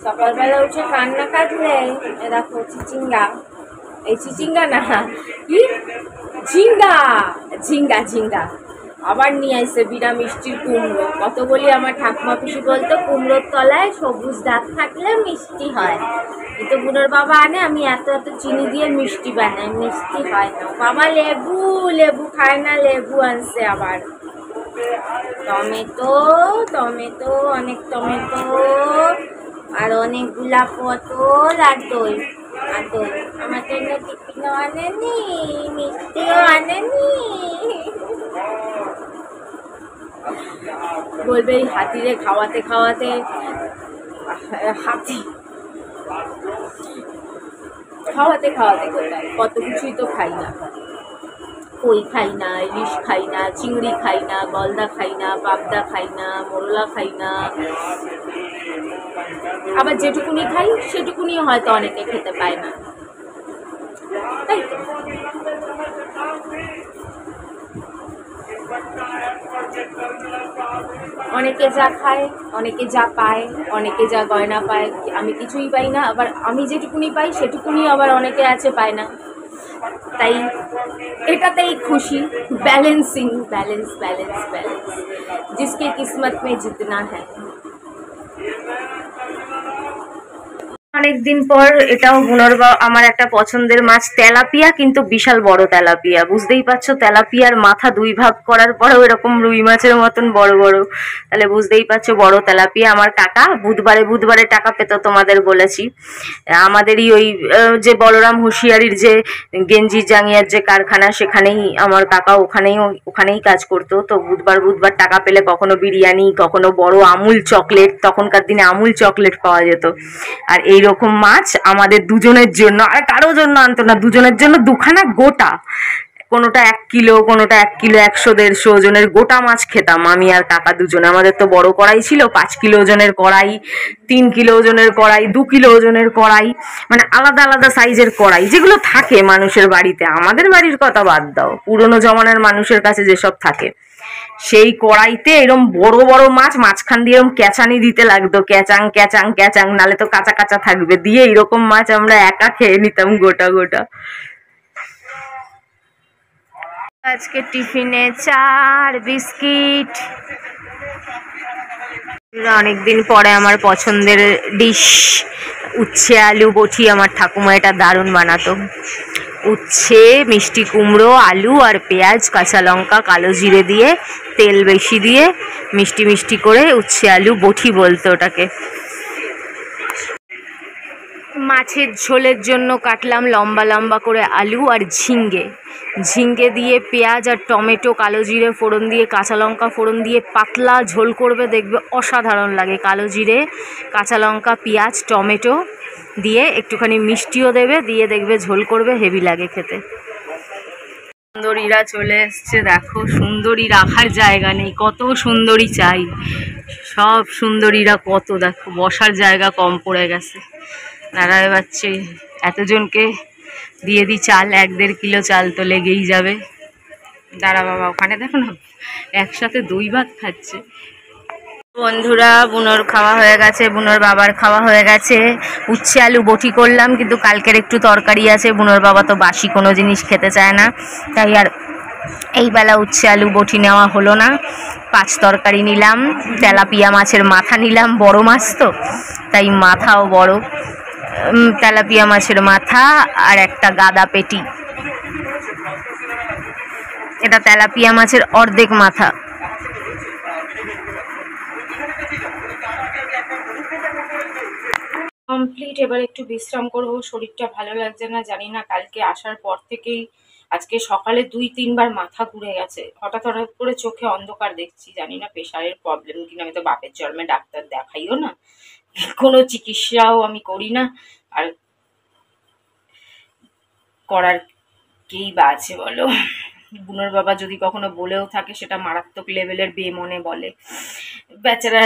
সকালবেলা উঠে কান্না কাঁদলে দেখো চিচিঙ্গা, এই চিচিঙ্গা না কি ঝিঙ্গা, ঝিঙ্গা ঝিঙ্গা আবার নিয়ে আসছে বিনা মিষ্টির কুমড়ো। কত বলি আমার ঠাকুমা পিসি বলতো কুমড়োর তলায় সবুজ দাগ থাকলে মিষ্টি হয়, কিন্তু বুনোর বাবা আনে আমি এত এত চিনি দিয়ে মিষ্টি বানাই, মিষ্টি হয় না। বাবা লেবু লেবু খায় না, লেবু আনছে আবার। টমেটো টমেটো অনেক টমেটো আর অনেকগুলা পটল আর দই, আর দই আমার জন্য টিফিনও আনেনি, মিষ্টিও আনেনি। বলবে এই হাতিরে খাওয়াতে খাওয়াতে হাতি খাওয়াতে খাওয়াতে কোথায়, কত কিছুই তো খাই না। কই খাই না, ইলিশ খাই না, চিংড়ি খাই না, গলদা খাই না, পাবদা খাই না, মোরলা খাই না। আবার যেটুকুনি খাই সেটুকুনি হয়তো অনেকে খেতে পায় না, তাই তো। অনেকে যা খায়, অনেকে যা পায়, অনেকে যা গয়না পায়, আমি কিছুই পাই না। আবার আমি যেটুকুনি পাই সেটুকুনি আবার অনেকে আছে পায় না, তাই এটাতেই খুশি। ব্যালেন্সিং, ব্যালেন্স ব্যালেন্স ব্যালেন্স, जिसके किस्मत में जितना है। অনেকদিন পর এটাও আমার একটা পছন্দের মাছ তেলাপিয়া, কিন্তু বিশাল বড় তেলাপিয়া, বুঝতেই পারছো তেলাপিয়ার মাথা দুই ভাগ করার পরেও এরকম রুই মাছের মতন বড় বড়, তাহলে বুঝতেই পারছো বড় তেলাপিয়া। আমার কাকা বুধবারে বুধবারে টাকা পেত, তোমাদের বলেছি। আমাদেরই ওই যে বলরাম হুঁশিয়ারির যে গেঞ্জি জাঙ্গিয়ার যে কারখানা, সেখানেই আমার কাকা ওখানেই কাজ করতো। তো বুধবার বুধবার টাকা পেলে কখনো বিরিয়ানি, কখনো বড় আমুল চকলেট, তখনকার দিনে আমুল চকলেট পাওয়া যেত। আর এইরকম মাছ আমাদের দুজনের জন্য, আর কারোর জন্য আনতো না, দুজনের জন্য দুখানা গোটা, কোনোটা 1 কিলো, কোনোটা 1 কিলো 100-150 ওজনের গোটা মাছ খেতাম আমি আর কাকা দুজনে। আমাদের তো বড় কড়াই ছিল, 5 কিলো ওজনের কড়াই, 3 কিলো ওজনের কড়াই, 2 কিলো ওজনের কড়াই, মানে আলাদা আলাদা সাইজের কড়াই যেগুলো থাকে মানুষের বাড়িতে। আমাদের বাড়ির কথা বাদ দাও, পুরোনো জমানার মানুষের কাছে যেসব থাকে, সেই কড়াইতে এরম বড় বড় মাছ মাঝখান দিয়ে এরম ক্যাচানি দিতে লাগতো, ক্যাচাং ক্যাচাং ক্যাচাং, নালে তো কাঁচা কাঁচা থাকবে, দিয়ে এরকম মাছ আমরা একা খেয়ে নিতাম গোটা গোটা। আজকে টিফিনে চা আর বিস্কিট। অনেকদিন পরে আমার পছন্দের ডিশ উচ্ছে আলু বটি, আমার ঠাকুমা এটা দারুণ বানাতো। উচ্ছে, মিষ্টি কুমড়ো, আলু আর পেঁয়াজ, কাঁচা লঙ্কা, কালো জিরে দিয়ে, তেল বেশি দিয়ে মিষ্টি মিষ্টি করে উচ্ছে আলু বটি বলতো ওটাকে। মাছের ঝোলের জন্য কাটলাম লম্বা লম্বা করে আলু আর ঝিঙ্গে, ঝিঙ্গে দিয়ে পেঁয়াজ আর টমেটো, কালো জিরে ফোড়ন দিয়ে, কাঁচা লঙ্কা ফোড়ন দিয়ে পাতলা ঝোল করবে, দেখবে অসাধারণ লাগে। কালো জিরে, কাঁচা লঙ্কা, পেঁয়াজ, টমেটো দিয়ে একটুখানি মিষ্টিও দেবে, দিয়ে দেখবে ঝোল করবে, হেভি লাগে খেতে। সুন্দরীরা চলে এসছে, দেখো সুন্দরী রাখার জায়গা নেই, কত সুন্দরী চাই, সব সুন্দরীরা কত, দেখো বসার জায়গা কম পড়ে গেছে। দাঁড়ায় পাচ্ছে, এতজনকে দিয়ে দিই চাল, 1-1.5 কিলো চাল তো লেগেই যাবে। দাঁড়া বাবা, ওখানে দেখো না একসাথে 2 ভাত খাচ্ছে। বন্ধুরা বুনোর খাওয়া হয়ে গেছে, বুনোর বাবার খাওয়া হয়ে গেছে। উচ্ছে আলু বটি করলাম, কিন্তু কালকের একটু তরকারি আছে, বুনোর বাবা তো বাসি কোনো জিনিস খেতে চায় না, তাই আর এই বেলা উচ্ছে আলু বটি নেওয়া হলো না। 5 তরকারি নিলাম, তেলাপিয়া মাছের মাথা নিলাম, বড় মাছ তো তাই মাথাও বড়, তেলাপিয়া মাছের মাথা আর একটা গাদা পেটি, এটা তেলাপিয়া মাছের অর্ধেক মাথা। কমপ্লিট, এবার একটু বিশ্রাম করব, শরীরটা ভালো লাগছে না, জানি না কালকে আসার পর থেকেই আজকে সকালে 2-3 বার মাথা ঘুরে গেছে, হঠাৎ হঠাৎ করে চোখে অন্ধকার দেখছি, জানি না প্রেশারের প্রবলেম কিনা। আমি তো বাপের জন্মে ডাক্তার দেখাইও না, কোনো চিকিৎসাও আমি করি না, আর করার কেই বা আছে বলো। বুনোর বাবা যদি কখনো বলেও থাকে সেটা মারাত্মক লেভেলের বেমনে বলে, বেচারা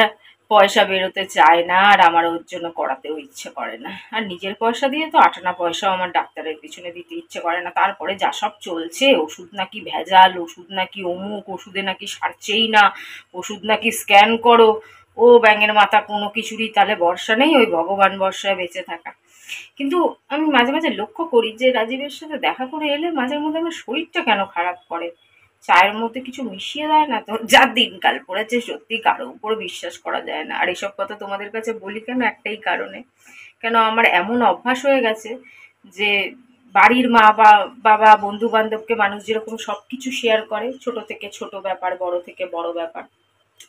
পয়সা বেরোতে চায় না, আর আমার ওর জন্য করাতেও ইচ্ছে করে না। আর নিজের পয়সা দিয়ে তো 8 আনা পয়সাও আমার ডাক্তারের পিছনে দিতে ইচ্ছে করে না। তারপরে যা সব চলছে, ওষুধ নাকি ভেজাল, ওষুধ নাকি অমুক, ওষুধে নাকি সারছেই না, ওষুধ নাকি স্ক্যান করো, ও ব্যাঙের মাথা, কোনো কিছুরই তাহলে ভরসা নেই, ওই ভগবান ভরসায় বেঁচে থাকা। কিন্তু আমি মাঝে মাঝে লক্ষ্য করি যে রাজীবের সাথে দেখা করে এলে মাঝে মধ্যে আমার শরীরটা কেন খারাপ করে। চায়ের মধ্যে কিছু মিশিয়ে দেয় না তো? যা দিনকাল পড়েছে সত্যি কারো উপর বিশ্বাস করা যায় না। আর এসব কথা তোমাদের কাছে বলি কেন? একটাই কারণে, কেন আমার এমন অভ্যাস হয়ে গেছে যে বাড়ির মা বা বাবা বন্ধু বান্ধবকে মানুষ যেরকম সবকিছু শেয়ার করে, ছোট থেকে ছোট ব্যাপার, বড় থেকে বড় ব্যাপার,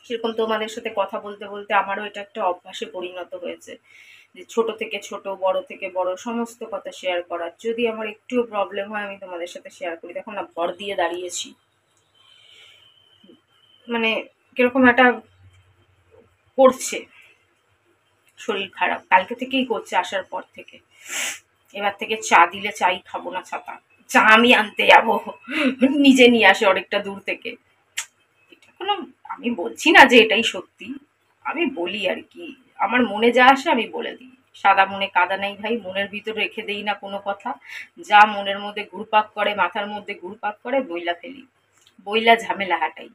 সেরকম তোমাদের সাথে কথা বলতে বলতে আমারও এটা একটা অভ্যাসে পরিণত হয়েছে যে ছোট থেকে ছোট, বড় থেকে বড় সমস্ত কথা শেয়ার করার। যদি আমার একটুও প্রবলেম হয় আমি তোমাদের সাথে শেয়ার করি। দেখো না, ভর দিয়ে দাঁড়িয়েছি, মানে কিরকম একটা করছে, শরীর খারাপ কালকে থেকেই করছে, আসার পর থেকে। এবার থেকে চা দিলে চাই খাবো না, ছাতা চা আমি আনতে যাবো, নিজে নিয়ে আসে অনেকটা দূর থেকে। এটা কোনো, আমি বলছি না যে এটাই সত্যি, আমি বলি আর কি, আমার মনে যা আসে আমি বলে দিই। সাদা মনে কাদা নেই ভাই, মনের ভিতর রেখে দেই না কোনো কথা। যা মনের মধ্যে ঘুরপাক করে, মাথার মধ্যে ঘুরপাক করে, বইলা ফেলি, বইলা ঝামেলা হাঁটাই।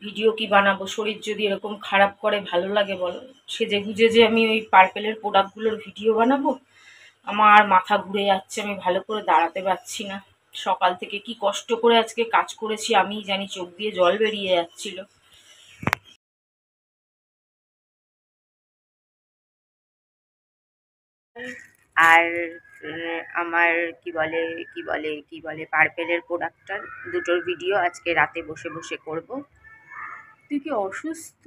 ভিডিও কি বানাবো, শরীর যদি এরকম খারাপ করে ভালো লাগে বলো? সেজে গুজে যে আমি ওই পার্পেলের প্রোডাক্টগুলোর ভিডিও বানাবো? আমার মাথা ঘুরে যাচ্ছে, আমি ভালো করে দাঁড়াতে পারছি না। সকাল থেকে কি কষ্ট করে আজকে কাজ করেছি আমিই জানি, চোখ দিয়ে জল বেরিয়ে যাচ্ছিল। আর আমার কি বলে পার্পেলের প্রোডাক্টটার দুটোর ভিডিও আজকে রাতে বসে বসে করব। তুই কি অসুস্থ?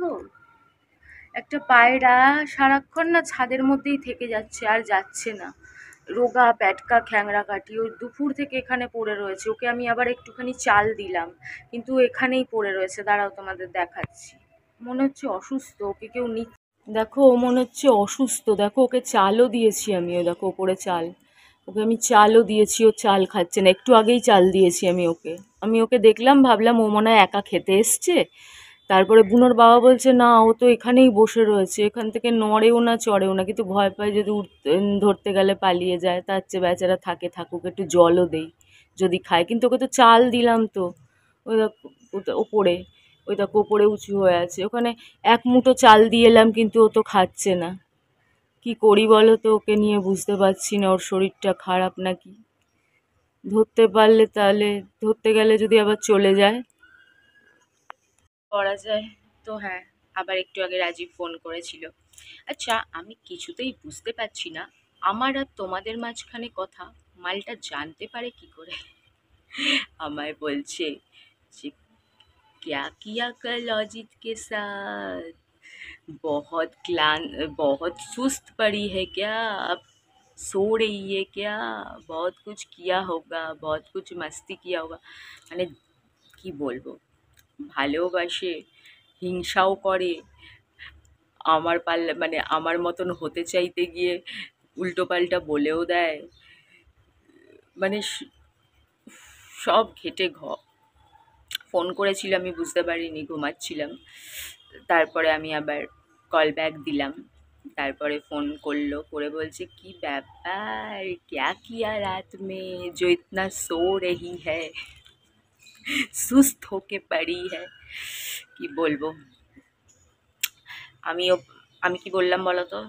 একটা পায়রা সারাক্ষণ না ছাদের মধ্যেই থেকে যাচ্ছে, আর যাচ্ছে না। রোগা প্যাটকা খ্যাংরা কাটি, ওই দুপুর থেকে এখানে পড়ে রয়েছে। ওকে আমি আবার একটুখানি চাল দিলাম, কিন্তু ও এখানেই পড়ে রয়েছে। দাঁড়াও তোমাদের দেখাচ্ছি। মনে হচ্ছে অসুস্থ, ওকে কেউ দেখো ও মনে হচ্ছে অসুস্থ। দেখো ওকে চালও দিয়েছি আমি, ও দেখো ওপরে চাল, ওকে আমি চালও দিয়েছি, ও চাল খাচ্ছে না। একটু আগেই চাল দিয়েছি আমি ওকে দেখলাম, ভাবলাম ও মনে হয় একা খেতে এসছে। তারপরে বুনোর বাবা বলছে না, ও তো এখানেই বসে রয়েছে, এখান থেকে নড়েও না চড়েও না, কিন্তু ভয় পায় যদি ধরতে গেলে পালিয়ে যায়, তার চেয়ে বেচারা থাকুক, একটু জলও দেই যদি খায়। কিন্তু ওকে তো চাল দিলাম তো। ওই দেখো ওপরে, ওই দেখো ওপরে উঁচু হয়ে আছে, ওখানে এক মুঠো চাল দিয়ে এলাম, কিন্তু ও তো খাচ্ছে না। কি করি বলো তো ওকে নিয়ে? বুঝতে পারছি না, ওর শরীরটা খারাপ নাকি। ধরতে পারলে তাহলে, ধরতে গেলে যদি আবার চলে যায়, করা যায়। তো হ্যাঁ, আবার একটু আগে রাজীব ফোন করেছিল। আচ্ছা, আমি কিছুতেই বুঝতে পারছি না, আমার আর তোমাদের মাঝখানে কথা মালটা জানতে পারে কি করে। আমায় বলছে যে क्या किया कल अजित के साथ, बहुत क्लान बहुत सुस्त पड़ी है क्या, अब सो रही है क्या, बहुत कुछ किया होगा, बहुत कुछ मस्ती किया होगा। মানে কি বলবো, ভালোবাসে, হিংসাও করে, আমার পাল্লা মানে আমার মতন হতে চাইতে গিয়ে উল্টো পাল্টা বলেও দেয়, মানে সব ঘেটে ফোন করেছিল, আমি বুঝতে পারিনি, ঘুমাচ্ছিলাম। তারপরে আমি আবার কল ব্যাক দিলাম, তারপরে ফোন করলো, করে বলছে কি ব্যাপার, ক্যা কিয়া রাত মে जो इतना सो रही है, সুস্থ হোকে পারি হ্যাঁ। কি বলবো, আমিও আমি কি বললাম বলো তো?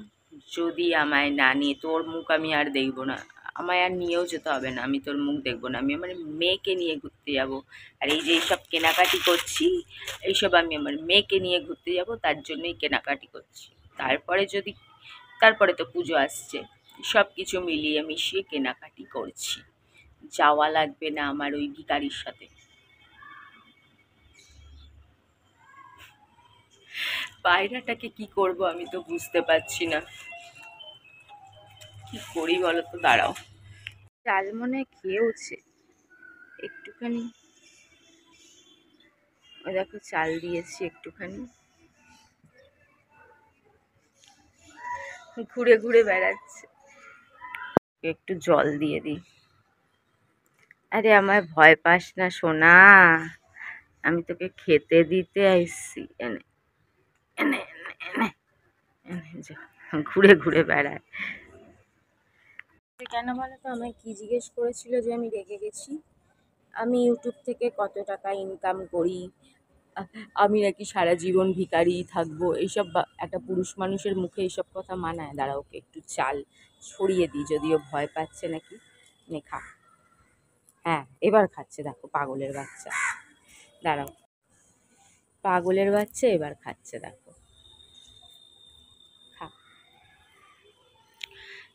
যদি আমায় না নিয়ে, তোর মুখ আমি আর দেখবো না, আমায় আর নিয়েও যেতে হবে না, আমি তোর মুখ দেখবো না, আমি আমার মেয়েকে নিয়ে ঘুরতে যাব। আর এই যে এইসব কেনাকাটি করছি, এইসব আমি আমার মেয়েকে নিয়ে ঘুরতে যাব, তার জন্যই কেনাকাটি করছি। তারপরে তো পুজো আসছে, সব কিছু মিলিয়ে মিশিয়ে কেনাকাটি করছি। যাওয়া লাগবে না আমার ওই ভিখারির সাথে। পায়রাটাকে কি করব আমি তো বুঝতে পারছি না, কি করি বলো তো? দাঁড়াও, চাল মনে হয় খেয়েওছে একটুখানি, ওই দেখো চাল দিয়েছি একটুখানি, ঘুরে ঘুরে বেড়াচ্ছে। একটু জল দিয়ে দিই। আরে আমায় ভয় পাস না সোনা, আমি তোকে খেতে দিতে আইসি। এনে এনে এনে এনে এনে যা, ঘুরে ঘুরে বেড়ায়। কেন বলো তো? আমায় কি জিজ্ঞেস করেছিল যে আমি রেগে গেছি? আমি ইউটিউব থেকে কত টাকা ইনকাম করি, আমি নাকি সারা জীবন ভিখারিই থাকবো, এইসব একটা পুরুষ মানুষের মুখে এইসব কথা মানায়? দাঁড়া, ওকে একটু চাল ছড়িয়ে দিই, যদিও ভয় পাচ্ছে নাকি। নে খা। হ্যাঁ, এবার খাচ্ছে, দেখো পাগলের বাচ্চা। দাঁড়াও, পাগলের বাচ্চা এবার খাচ্ছে, দেখো। খা।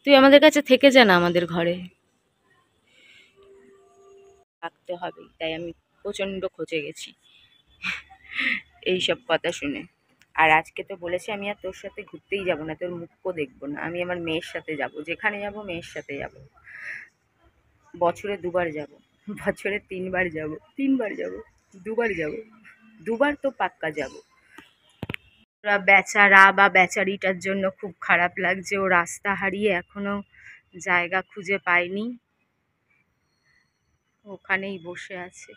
তুই আমাদের কাছে থেকে যা না, আমাদের ঘরে থাকতে হবে, তাই আমি প্রচন্ড খচে গেছি এইসব কথা শুনে। আর আজকে তো বলেছি আমি আর তোর সাথে ঘুরতেই যাব না, তোর মুখও দেখবো না, আমি আমার মেয়ের সাথে যাব, যেখানে যাব মেয়ের সাথে যাব। বছরে দুবার যাব, বছরে তিনবার যাব, তিনবার যাব, দুবার যাব, দুবার তো পাক্কা যাব। ওরা বেচারা বা বেচারিটার জন্য খুব খারাপ লাগছে, ও রাস্তা হারিয়ে এখনো জায়গা খুঁজে পায়নি, ওখানেই বসে আছে।